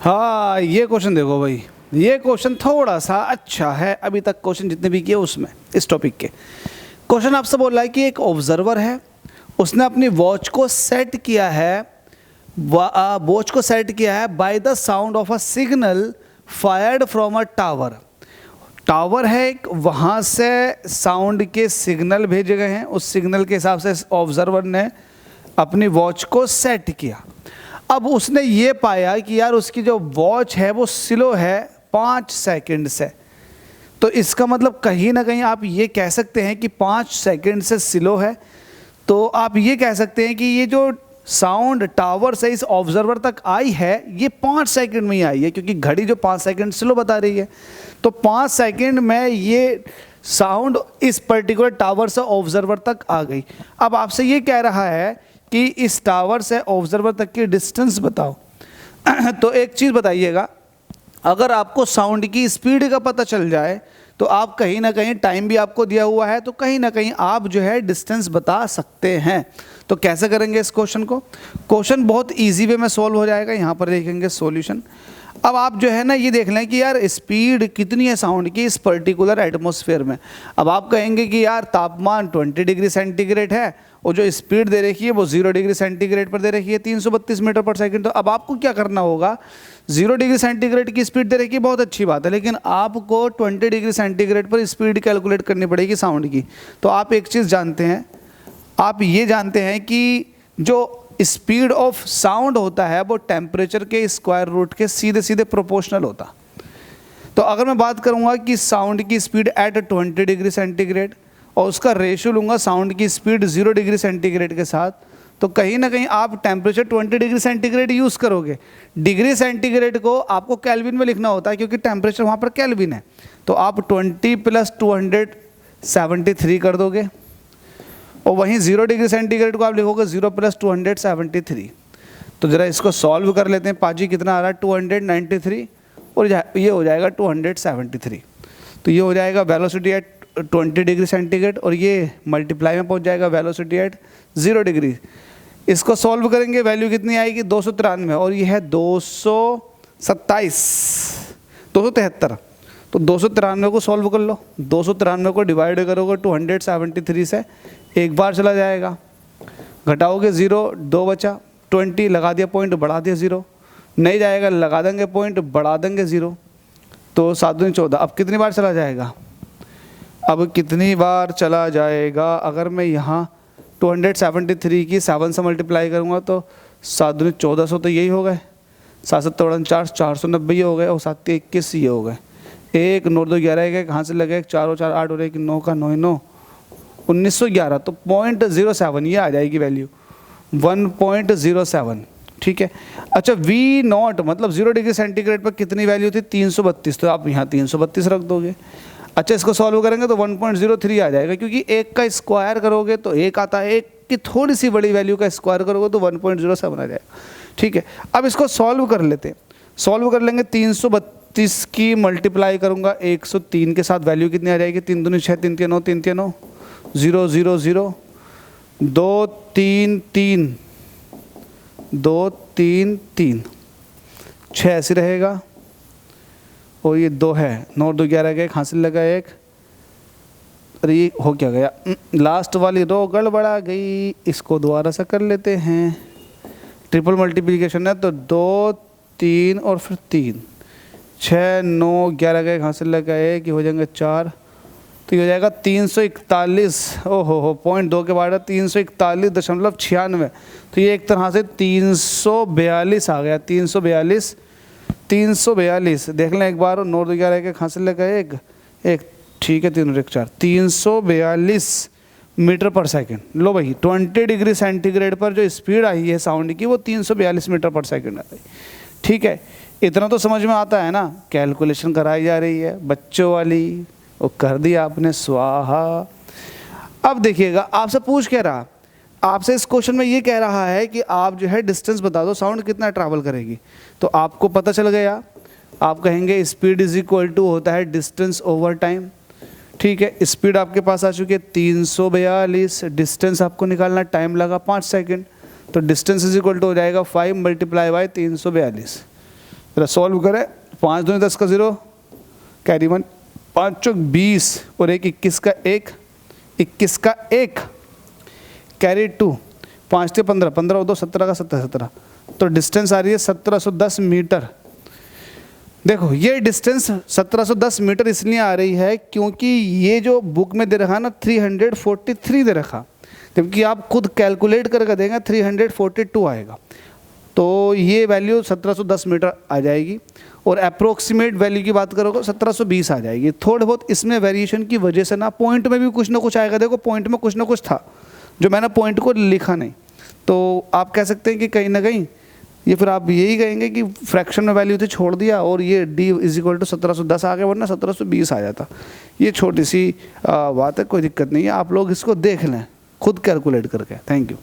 हाँ ये क्वेश्चन देखो भाई, ये क्वेश्चन थोड़ा सा अच्छा है अभी तक क्वेश्चन जितने भी किए उसमें। इस टॉपिक के क्वेश्चन आपसे बोल रहा है कि एक ऑब्जर्वर है, उसने अपनी वॉच को सेट किया है, वॉच को सेट किया है by the sound of a signal fired from a tower. Tower है एक, वहाँ से साउंड के सिग्नल भेजे गए हैं, उस सिग्नल के हिसाब से ऑब्जर्वर ने अपनी वॉच को सेट किया। अब उसने ये पाया कि यार उसकी जो वॉच है वो स्लो है 5 सेकंड से। तो इसका मतलब कहीं ना कहीं आप ये कह सकते हैं कि 5 सेकंड से स्लो है। तो आप ये कह सकते हैं कि ये जो साउंड टावर से इस ऑब्जर्वर तक आई है ये 5 सेकंड में ही आई है, क्योंकि घड़ी जो 5 सेकंड स्लो बता रही है। तो 5 सेकंड में ये साउंड इस पर्टिकुलर टावर से ऑब्जर्वर तक आ गई। अब आपसे ये कह रहा है कि इस टावर से ऑब्जर्वर तक की डिस्टेंस बताओ। तो एक चीज़ बताइएगा, अगर आपको साउंड की स्पीड का पता चल जाए तो आप कहीं ना कहीं, टाइम भी आपको दिया हुआ है तो कहीं ना कहीं आप जो है डिस्टेंस बता सकते हैं। तो कैसे करेंगे इस क्वेश्चन को? क्वेश्चन बहुत इजी वे में सॉल्व हो जाएगा। यहाँ पर देखेंगे सॉल्यूशन। अब आप जो है ना ये देख लें कि यार स्पीड कितनी है साउंड की इस पर्टिकुलर एटमॉस्फेयर में। अब आप कहेंगे कि यार तापमान 20 डिग्री सेंटीग्रेड है और जो स्पीड दे रखी है वो 0 डिग्री सेंटीग्रेड पर दे रखी है 332 मीटर पर सेकंड। तो अब आपको क्या करना होगा, 0 डिग्री सेंटीग्रेड की स्पीड दे रखी है, बहुत अच्छी बात है, लेकिन आपको 20 डिग्री सेंटीग्रेड पर स्पीड कैलकुलेट करनी पड़ेगी साउंड की। तो आप एक चीज़ जानते हैं, आप ये जानते हैं कि जो स्पीड ऑफ साउंड होता है वो टेम्परेचर के स्क्वायर रूट के सीधे सीधे प्रोपोर्शनल होता। तो अगर मैं बात करूंगा कि साउंड की स्पीड एट 20 डिग्री सेंटीग्रेड और उसका रेशियो लूंगा साउंड की स्पीड 0 डिग्री सेंटीग्रेड के साथ, तो कहीं ना कहीं आप टेम्परेचर 20 डिग्री सेंटीग्रेड यूज़ करोगे। डिग्री सेंटीग्रेड को आपको केल्विन में लिखना होता है क्योंकि टेम्परेचर वहाँ पर केल्विन है। तो आप 20 + 273 कर दोगे और वहीं 0 डिग्री सेंटीग्रेड को आप लिखोगे 0 + 273। तो ज़रा इसको सॉल्व कर लेते हैं। पाजी कितना आ रहा है 293 और ये हो जाएगा 273। तो ये हो जाएगा वेलोसिटी एट 20 डिग्री सेंटीग्रेड और ये मल्टीप्लाई में पहुंच जाएगा वेलोसिटी एट 0 डिग्री। इसको सॉल्व करेंगे वैल्यू कितनी आएगी 293 और ये है 273। तो 293 को सॉल्व कर लो, 293 को डिवाइड करोगे 273 से, एक बार चला जाएगा, घटाओगे 0, 2 बचा, 20 लगा दिया पॉइंट, बढ़ा दिया 0, नहीं जाएगा लगा देंगे पॉइंट, बढ़ा देंगे 0, तो 7 दूनी 14। अब कितनी बार चला जाएगा, अब कितनी बार चला जाएगा? अगर मैं यहाँ 273 की 7 से मल्टीप्लाई करूँगा तो 7 दूनी 1400, तो यही हो गए, 7 7 4 490 ये हो गए और 7 21 ये हो गए। 1 9 2 11 कहाँ से लगे, 4 और 4 8 और 1 9 का 9 9 1911। तो 0.07 ये आ जाएगी वैल्यू 1.07। ठीक है। अच्छा V0 मतलब 0 डिग्री सेंटीग्रेड पर कितनी वैल्यू थी 332, तो आप यहाँ 332 रख दोगे। अच्छा इसको सॉल्व करेंगे तो 1.03 आ जाएगा, क्योंकि 1 का स्क्वायर करोगे तो 1 आता है, 1 की थोड़ी सी बड़ी वैल्यू का स्क्वायर करोगे तो 1.07 आ जाएगा। ठीक है, अब इसको सॉल्व कर लेते हैं। सॉल्व कर लेंगे, 332 की मल्टीप्लाई करूँगा 103 के साथ, वैल्यू कितनी आ जाएगी 3 दूनी 6 3 3 9 3 3 9 0 0 0 2 3 3 2 3 3 6 ऐसे रहेगा और ये 2 है, 9 2 11 का 1 हासिल लगा 1। अरे ये हो क्या गया, लास्ट वाली रो गड़बड़ा गई, इसको दोबारा से कर लेते हैं। ट्रिपल मल्टीप्लिकेशन है तो 2 3 और फिर 3 6 9 11 का 1 हासिल लगा 1, ये हो जाएंगे 4, तो ये हो जाएगा 341। ओहो 0.2 के बाद 341.96। तो ये एक तरह से 342 आ गया, 342 देख लें एक बार, 9 2 11 के हासिल लगा 1 1, ठीक है 3 और 1 4, 342 मीटर पर सेकंड। लो भाई 20 डिग्री सेंटीग्रेड पर जो स्पीड आई है साउंड की वो 342 मीटर पर सेकंड आई। ठीक है, इतना तो समझ में आता है ना। कैलकुलेशन कराई जा रही है बच्चों वाली, वो कर दिया आपने स्वाहा। अब देखिएगा आपसे पूछ क्या रहा, आपसे इस क्वेश्चन में ये कह रहा है कि आप जो है डिस्टेंस बता दो साउंड कितना ट्रैवल करेगी। तो आपको पता चल गया, आप कहेंगे स्पीड इज इक्वल टू होता है डिस्टेंस ओवर टाइम। ठीक है, स्पीड आपके पास आ चुकी है 342, डिस्टेंस आपको निकालना, टाइम लगा 5 सेकंड, तो डिस्टेंस इज इक्वल टू हो जाएगा 5 × 342। जरा सॉल्व करें। 5 दूनी 10 का 0, कैरी 1, 5 चौक 20 और 1 21 का 1, 21 का 1, कैरी 2, 5 से 15, 15 और 2 17 का 17, 17। तो डिस्टेंस आ रही है 1710 मीटर। देखो ये डिस्टेंस 1710 मीटर इसलिए आ रही है क्योंकि ये जो बुक में दे रखा है ना 343 दे रखा, जबकि आप खुद कैलकुलेट करके देंगे 342 आएगा। तो ये वैल्यू 1710 मीटर आ जाएगी और अप्रोक्सीमेट वैल्यू की बात करोगे 1720 आ जाएगी। थोड़े बहुत इसमें वेरिएशन की वजह से ना पॉइंट में भी कुछ ना कुछ आएगा। देखो पॉइंट में कुछ ना कुछ था जो मैंने पॉइंट को लिखा नहीं, तो आप कह सकते हैं कि कहीं ना कहीं ये फिर आप यही कहेंगे कि फ्रैक्शन में वैल्यू थे छोड़ दिया और ये d = 1710 आ गया, वरना 1720 आ जाता। ये छोटी सी बात है, कोई दिक्कत नहीं है, आप लोग इसको देख लें खुद कैलकुलेट करके। Thank you.